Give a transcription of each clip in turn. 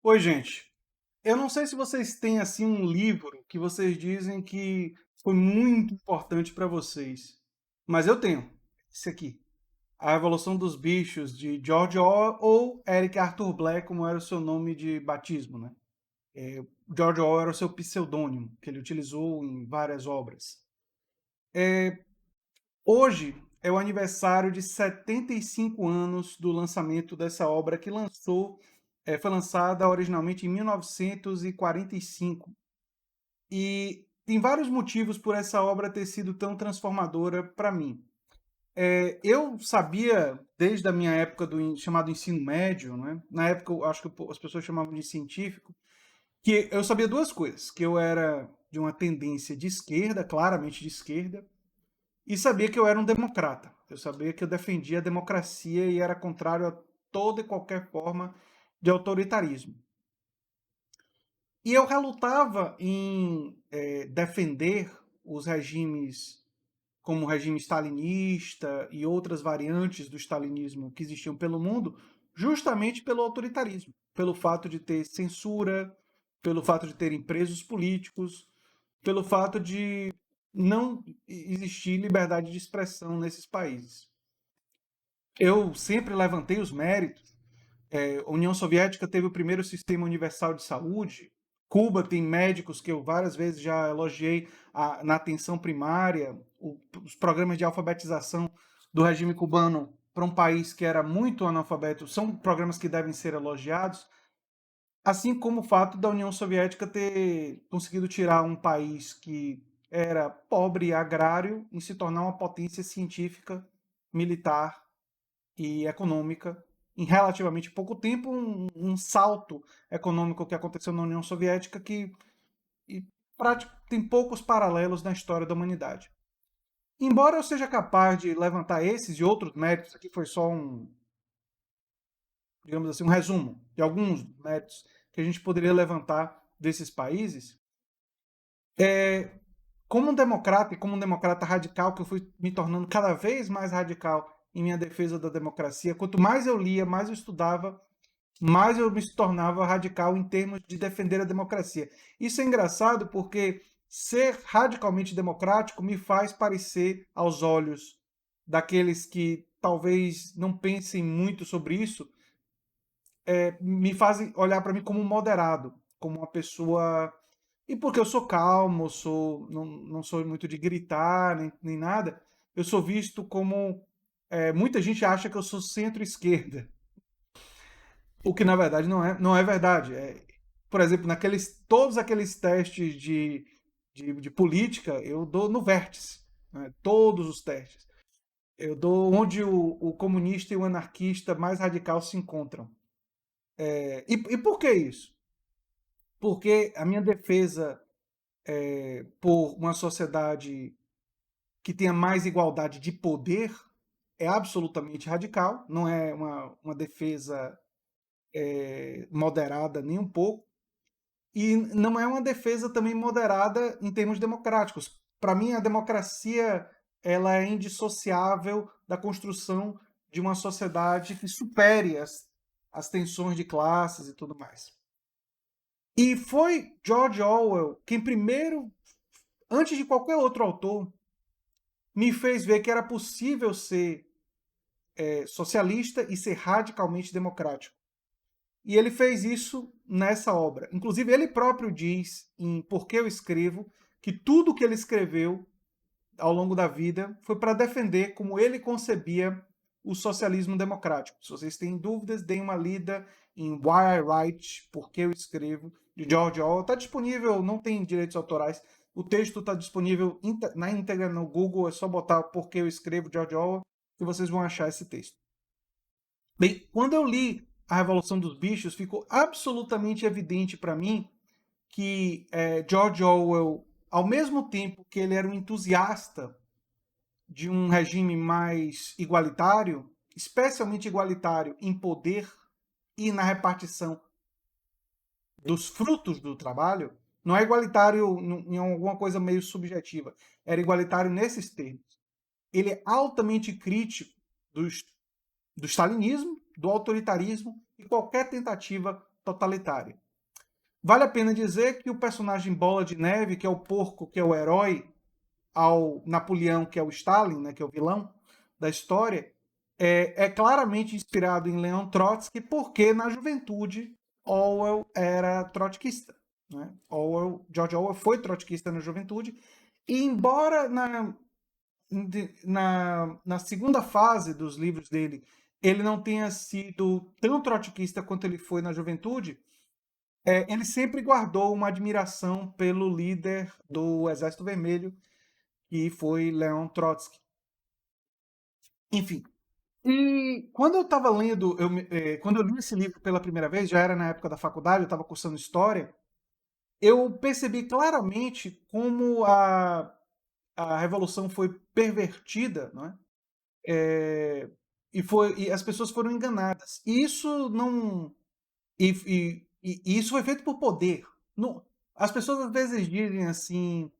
Oi, gente. Eu não sei se vocês têm assim um livro que vocês dizem que foi muito importante para vocês, mas eu tenho esse aqui, A Revolução dos Bichos de George Orwell ou Eric Arthur Black, como era o seu nome de batismo, né? George Orwell era o seu pseudônimo que ele utilizou em várias obras. Hoje é o aniversário de 75 anos do lançamento dessa obra que foi lançada originalmente em 1945. E tem vários motivos por essa obra ter sido tão transformadora para mim. Eu sabia, desde a minha época do chamado ensino médio, né? Na época eu acho que as pessoas chamavam de científico, que eu sabia duas coisas, que eu era de uma tendência de esquerda, claramente de esquerda, e sabia que eu era um democrata. Eu sabia que eu defendia a democracia e era contrário a toda e qualquer forma de autoritarismo. E eu relutava em defender os regimes como o regime stalinista e outras variantes do stalinismo que existiam pelo mundo, justamente pelo autoritarismo, pelo fato de ter censura, pelo fato de terem presos políticos, pelo fato de não existir liberdade de expressão nesses países. Eu sempre levantei os méritos. A União Soviética teve o primeiro sistema universal de saúde. Cuba tem médicos que eu várias vezes já elogiei na atenção primária, os programas de alfabetização do regime cubano para um país que era muito analfabeto são programas que devem ser elogiados, assim como o fato da União Soviética ter conseguido tirar um país que era pobre e agrário e se tornar uma potência científica, militar e econômica em relativamente pouco tempo, um salto econômico que aconteceu na União Soviética que e, tem poucos paralelos na história da humanidade. Embora eu seja capaz de levantar esses e outros méritos, aqui foi só digamos assim, um resumo de alguns méritos que a gente poderia levantar desses países, como um democrata e como um democrata radical, que eu fui me tornando cada vez mais radical em minha defesa da democracia, quanto mais eu lia, mais eu estudava, mais eu me tornava radical em termos de defender a democracia. Isso é engraçado porque ser radicalmente democrático me faz parecer, aos olhos daqueles que talvez não pensem muito sobre isso, me fazem olhar para mim como um moderado, como uma pessoa. E porque eu sou calmo, não sou muito de gritar nem nada, eu sou visto como. Muita gente acha que eu sou centro-esquerda. O que na verdade não é verdade. Por exemplo, todos aqueles testes de política, eu dou no vértice. Né? Todos os testes. Eu dou onde o comunista e o anarquista mais radical se encontram. E por que isso? Porque a minha defesa por uma sociedade que tenha mais igualdade de poder é absolutamente radical, não é uma defesa moderada nem um pouco. E não é uma defesa também moderada em termos democráticos. Para mim, a democracia ela é indissociável da construção de uma sociedade que supere as tensões de classes e tudo mais. E foi George Orwell quem primeiro, antes de qualquer outro autor, me fez ver que era possível ser socialista e ser radicalmente democrático. E ele fez isso nessa obra. Inclusive, ele próprio diz em Por que eu escrevo que tudo que ele escreveu ao longo da vida foi para defender como ele concebia o socialismo democrático. Se vocês têm dúvidas, deem uma lida em Why I Write, Por que eu escrevo, de George Orwell. Está disponível, não tem direitos autorais. O texto está disponível na íntegra no Google, é só botar Por que eu escrevo George Orwell e vocês vão achar esse texto. Bem, quando eu li A Revolução dos Bichos, ficou absolutamente evidente para mim que George Orwell, ao mesmo tempo que ele era um entusiasta de um regime mais igualitário, especialmente igualitário em poder e na repartição dos frutos do trabalho, não é igualitário em alguma coisa meio subjetiva, era igualitário nesses termos. Ele é altamente crítico do stalinismo, do autoritarismo e qualquer tentativa totalitária. Vale a pena dizer que o personagem Bola de Neve, que é o porco, que é o herói, ao Napoleão, que é o Stalin, né, que é o vilão da história, é claramente inspirado em Leon Trotsky, porque na juventude Orwell era trotskista. Né? George Orwell foi trotskista na juventude, e embora na segunda fase dos livros dele ele não tenha sido tão trotskista quanto ele foi na juventude, ele sempre guardou uma admiração pelo líder do Exército Vermelho, que foi Leon Trotsky. Enfim. E quando eu estava lendo, quando eu li esse livro pela primeira vez, já era na época da faculdade, eu estava cursando História, eu percebi claramente como a Revolução foi pervertida, não é? E as pessoas foram enganadas. E isso não. E isso foi feito por poder. Não, as pessoas às vezes dizem assim: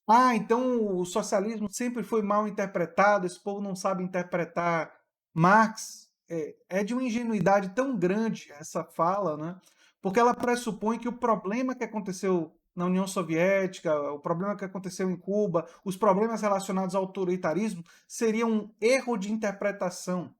ah, então o socialismo sempre foi mal interpretado, esse povo não sabe interpretar Marx. É de uma ingenuidade tão grande essa fala, né? Porque ela pressupõe que o problema que aconteceu na União Soviética, o problema que aconteceu em Cuba, os problemas relacionados ao autoritarismo, seria um erro de interpretação.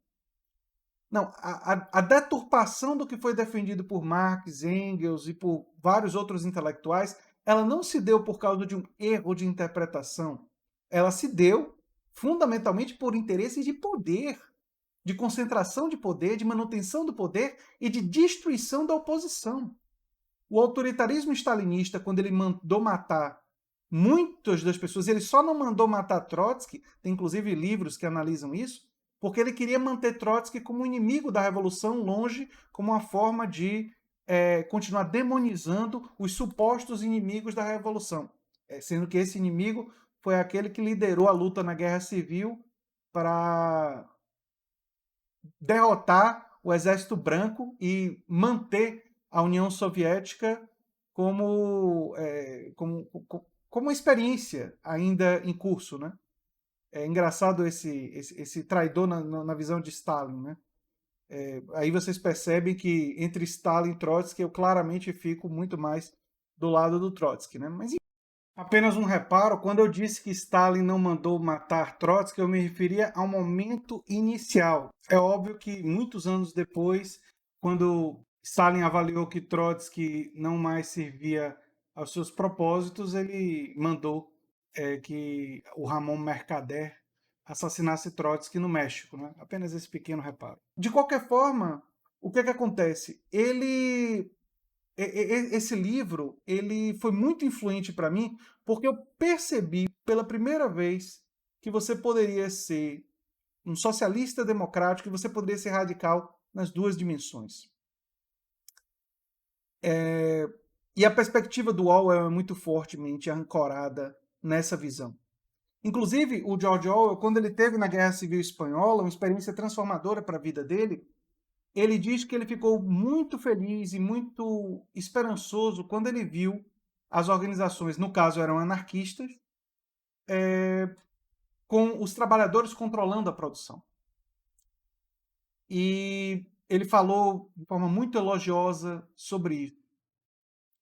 Não, a deturpação do que foi defendido por Marx, Engels e por vários outros intelectuais, ela não se deu por causa de um erro de interpretação. Ela se deu fundamentalmente por interesses de poder, de concentração de poder, de manutenção do poder e de destruição da oposição. O autoritarismo stalinista, quando ele mandou matar muitas das pessoas, ele só não mandou matar Trotsky, tem inclusive livros que analisam isso, porque ele queria manter Trotsky como inimigo da Revolução, longe, como uma forma de continuar demonizando os supostos inimigos da Revolução. Sendo que esse inimigo foi aquele que liderou a luta na Guerra Civil para derrotar o Exército Branco e manter a União Soviética como uma experiência ainda em curso, né? É engraçado esse traidor na visão de Stalin, né? Aí vocês percebem que entre Stalin e Trotsky eu claramente fico muito mais do lado do Trotsky, né? Mas apenas um reparo, quando eu disse que Stalin não mandou matar Trotsky, eu me referia ao momento inicial. É óbvio que muitos anos depois, quando Stalin avaliou que Trotsky não mais servia aos seus propósitos, ele mandou que o Ramon Mercader assassinasse Trotsky no México. Né? Apenas esse pequeno reparo. De qualquer forma, o que acontece? Esse livro ele foi muito influente para mim porque eu percebi pela primeira vez que você poderia ser um socialista democrático e você poderia ser radical nas duas dimensões. E a perspectiva do Orwell é muito fortemente ancorada nessa visão. Inclusive, o George Orwell, quando ele teve na Guerra Civil Espanhola, uma experiência transformadora para a vida dele, ele diz que ele ficou muito feliz e muito esperançoso quando ele viu as organizações, no caso eram anarquistas, com os trabalhadores controlando a produção. E ele falou de forma muito elogiosa sobre isso.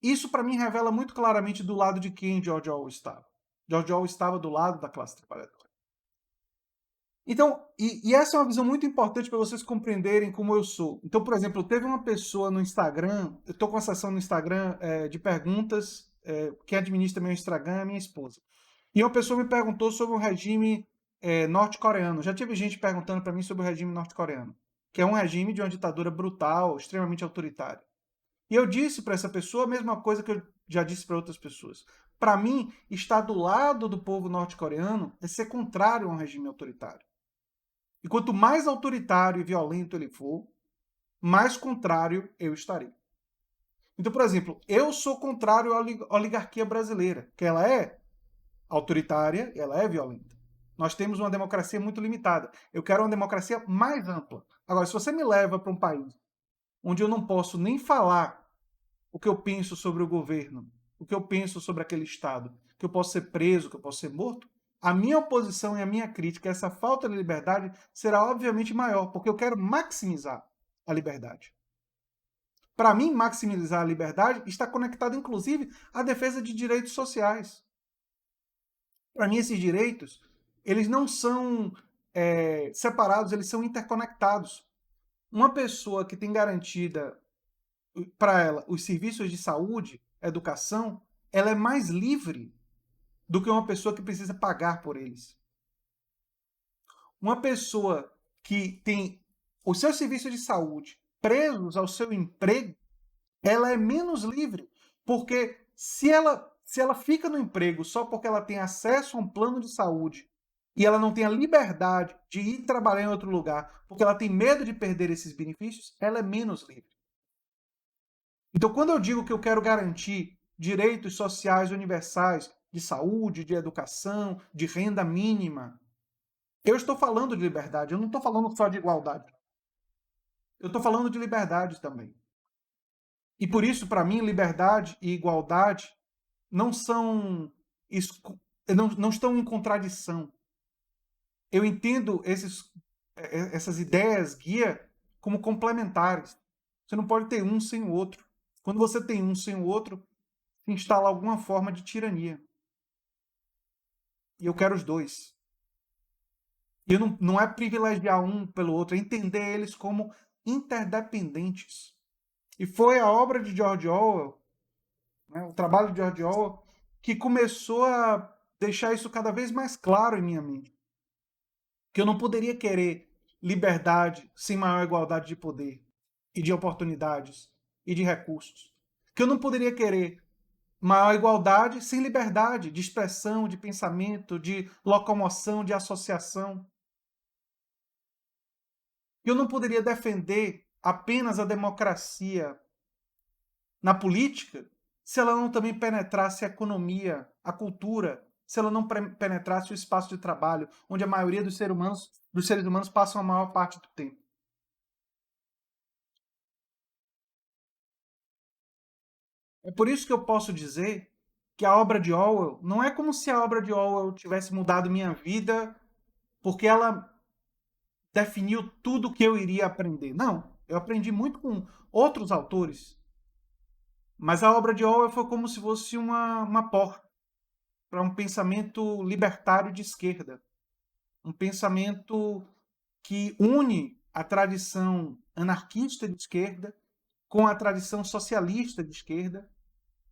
Isso, para mim, revela muito claramente do lado de quem George Orwell estava. George Orwell estava do lado da classe trabalhadora. Então, e essa é uma visão muito importante para vocês compreenderem como eu sou. Então, por exemplo, teve uma pessoa no Instagram, eu estou com uma sessão no Instagram de perguntas, quem administra meu Instagram é a minha esposa. E uma pessoa me perguntou sobre o regime norte-coreano. Já tive gente perguntando para mim sobre o regime norte-coreano, que é um regime de uma ditadura brutal, extremamente autoritária. E eu disse para essa pessoa a mesma coisa que eu já disse para outras pessoas. Para mim, estar do lado do povo norte-coreano é ser contrário a um regime autoritário. E quanto mais autoritário e violento ele for, mais contrário eu estarei. Então, por exemplo, eu sou contrário à oligarquia brasileira, que ela é autoritária e ela é violenta. Nós temos uma democracia muito limitada. Eu quero uma democracia mais ampla. Agora, se você me leva para um país onde eu não posso nem falar o que eu penso sobre o governo, o que eu penso sobre aquele Estado, que eu posso ser preso, que eu posso ser morto, a minha oposição e a minha crítica a essa falta de liberdade será obviamente maior, porque eu quero maximizar a liberdade. Para mim, maximizar a liberdade está conectado, inclusive, à defesa de direitos sociais. Para mim, esses direitos, eles não são separados, eles são interconectados. Uma pessoa que tem garantida para ela os serviços de saúde, educação, ela é mais livre do que uma pessoa que precisa pagar por eles. Uma pessoa que tem os seus serviços de saúde presos ao seu emprego, ela é menos livre, porque se ela fica no emprego só porque ela tem acesso a um plano de saúde e ela não tem a liberdade de ir trabalhar em outro lugar, porque ela tem medo de perder esses benefícios, ela é menos livre. Então, quando eu digo que eu quero garantir direitos sociais universais de saúde, de educação, de renda mínima, eu estou falando de liberdade, eu não estou falando só de igualdade. Eu estou falando de liberdade também. E por isso, para mim, liberdade e igualdade não são não estão em contradição. Eu entendo essas ideias guia como complementares. Você não pode ter um sem o outro. Quando você tem um sem o outro, se instala alguma forma de tirania. E eu quero os dois. E não é privilegiar um pelo outro, é entender eles como interdependentes. E foi a obra de George Orwell, né, o trabalho de George Orwell, que começou a deixar isso cada vez mais claro em minha mente. Que eu não poderia querer liberdade sem maior igualdade de poder e de oportunidades e de recursos. Que eu não poderia querer maior igualdade sem liberdade de expressão, de pensamento, de locomoção, de associação. Eu não poderia defender apenas a democracia na política se ela não também penetrasse a economia, a cultura, se ela não penetrasse o espaço de trabalho, onde a maioria dos seres humanos passam a maior parte do tempo. É por isso que eu posso dizer que a obra de Orwell não é como se a obra de Orwell tivesse mudado minha vida, porque ela definiu tudo o que eu iria aprender. Não, eu aprendi muito com outros autores. Mas a obra de Orwell foi como se fosse uma porta para um pensamento libertário de esquerda. Um pensamento que une a tradição anarquista de esquerda com a tradição socialista de esquerda,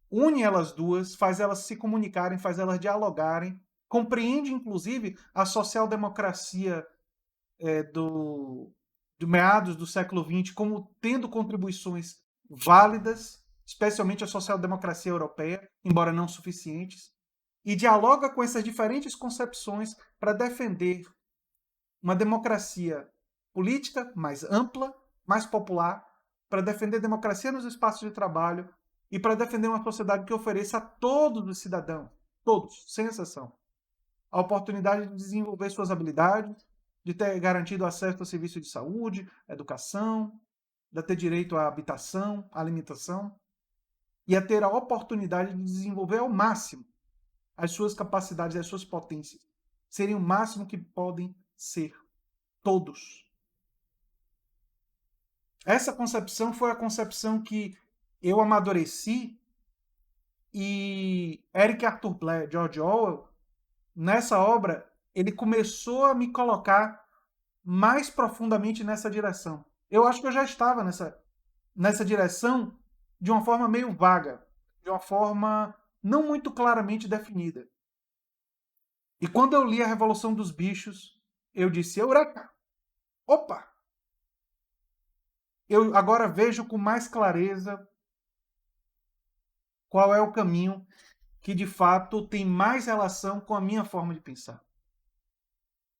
une elas duas, faz elas se comunicarem, faz elas dialogarem, compreende inclusive a social-democracia do meados do século XX como tendo contribuições válidas, especialmente a social-democracia europeia, embora não suficientes, e dialoga com essas diferentes concepções para defender uma democracia política mais ampla, mais popular, para defender a democracia nos espaços de trabalho e para defender uma sociedade que ofereça a todos os cidadãos, todos, sem exceção, a oportunidade de desenvolver suas habilidades, de ter garantido acesso ao serviço de saúde, educação, de ter direito à habitação, à alimentação, e a ter a oportunidade de desenvolver ao máximo as suas capacidades, as suas potências, serem o máximo que podem ser, todos. Essa concepção foi a concepção que eu amadureci e Eric Arthur Blair, George Orwell, nessa obra, ele começou a me colocar mais profundamente nessa direção. Eu acho que eu já estava nessa direção de uma forma meio vaga, de uma forma não muito claramente definida. E quando eu li A Revolução dos Bichos, eu disse, eureka! Opa! Eu agora vejo com mais clareza qual é o caminho que de fato tem mais relação com a minha forma de pensar.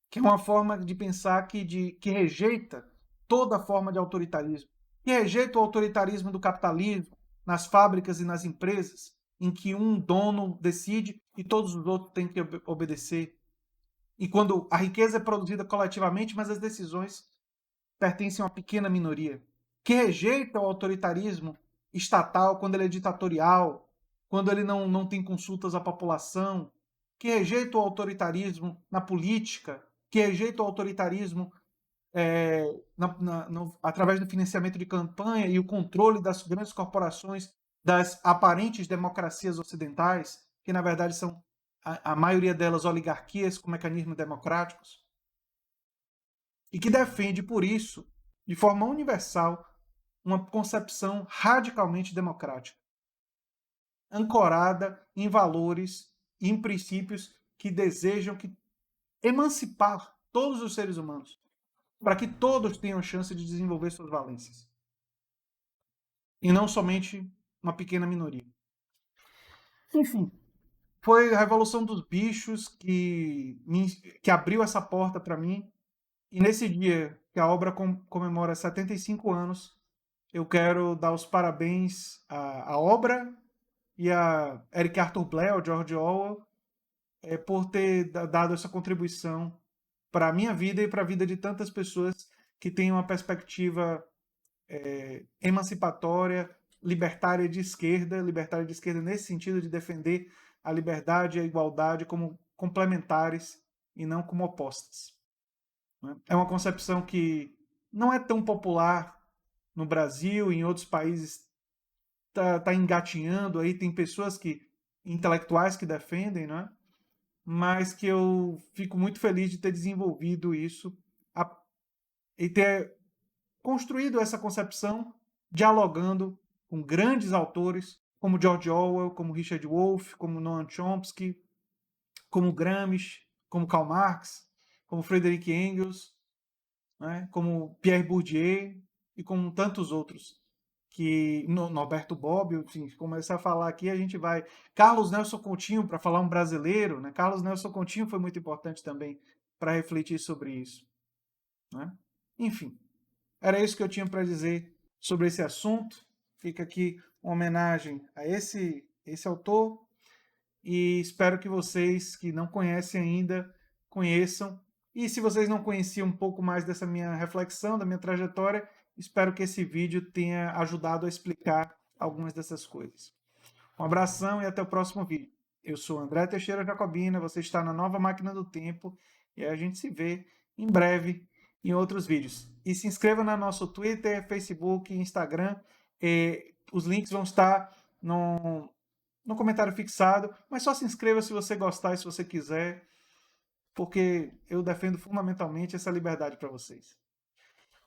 Que é uma forma de pensar que rejeita toda forma de autoritarismo, que rejeita o autoritarismo do capitalismo nas fábricas e nas empresas, em que um dono decide e todos os outros têm que obedecer. E quando a riqueza é produzida coletivamente, mas as decisões pertencem a uma pequena minoria. Que rejeita o autoritarismo estatal quando ele é ditatorial, quando ele não tem consultas à população, que rejeita o autoritarismo na política, que rejeita o autoritarismo através do financiamento de campanha e o controle das grandes corporações, das aparentes democracias ocidentais, que na verdade são a maioria delas oligarquias com mecanismos democráticos, e que defende, por isso, de forma universal, uma concepção radicalmente democrática, ancorada em valores e em princípios que desejam emancipar todos os seres humanos, para que todos tenham chance de desenvolver suas valências, e não somente uma pequena minoria. Enfim, foi a Revolução dos Bichos que abriu essa porta para mim, e nesse dia que a obra comemora 75 anos, eu quero dar os parabéns à obra e a Eric Arthur Blair, ao George Orwell, por ter dado essa contribuição para a minha vida e para a vida de tantas pessoas que têm uma perspectiva emancipatória, libertária de esquerda nesse sentido de defender a liberdade e a igualdade como complementares e não como opostas. É uma concepção que não é tão popular no Brasil e em outros países, tá engatinhando aí, tem pessoas intelectuais que defendem, né? Mas que eu fico muito feliz de ter desenvolvido isso e ter construído essa concepção dialogando com grandes autores como George Orwell, como Richard Wolff, como Noam Chomsky, como Gramsci, como Karl Marx, como Friedrich Engels, né, como Pierre Bourdieu e como tantos outros. Norberto Bobbio, enfim, começar a falar aqui, a gente vai. Carlos Nelson Coutinho, para falar um brasileiro, né? Carlos Nelson Coutinho foi muito importante também para refletir sobre isso. Né? Enfim, era isso que eu tinha para dizer sobre esse assunto. Fica aqui uma homenagem a esse autor e espero que vocês que não conhecem ainda conheçam. E se vocês não conheciam um pouco mais dessa minha reflexão, da minha trajetória, espero que esse vídeo tenha ajudado a explicar algumas dessas coisas. Um abração e até o próximo vídeo. Eu sou André Teixeira Jacobina, você está na Nova Máquina do Tempo e a gente se vê em breve em outros vídeos. E se inscreva no nosso Twitter, Facebook, Instagram. Os links vão estar no comentário fixado, mas só se inscreva se você gostar e se você quiser, porque eu defendo fundamentalmente essa liberdade para vocês.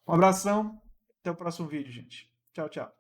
Um abração, até o próximo vídeo, gente. Tchau, tchau.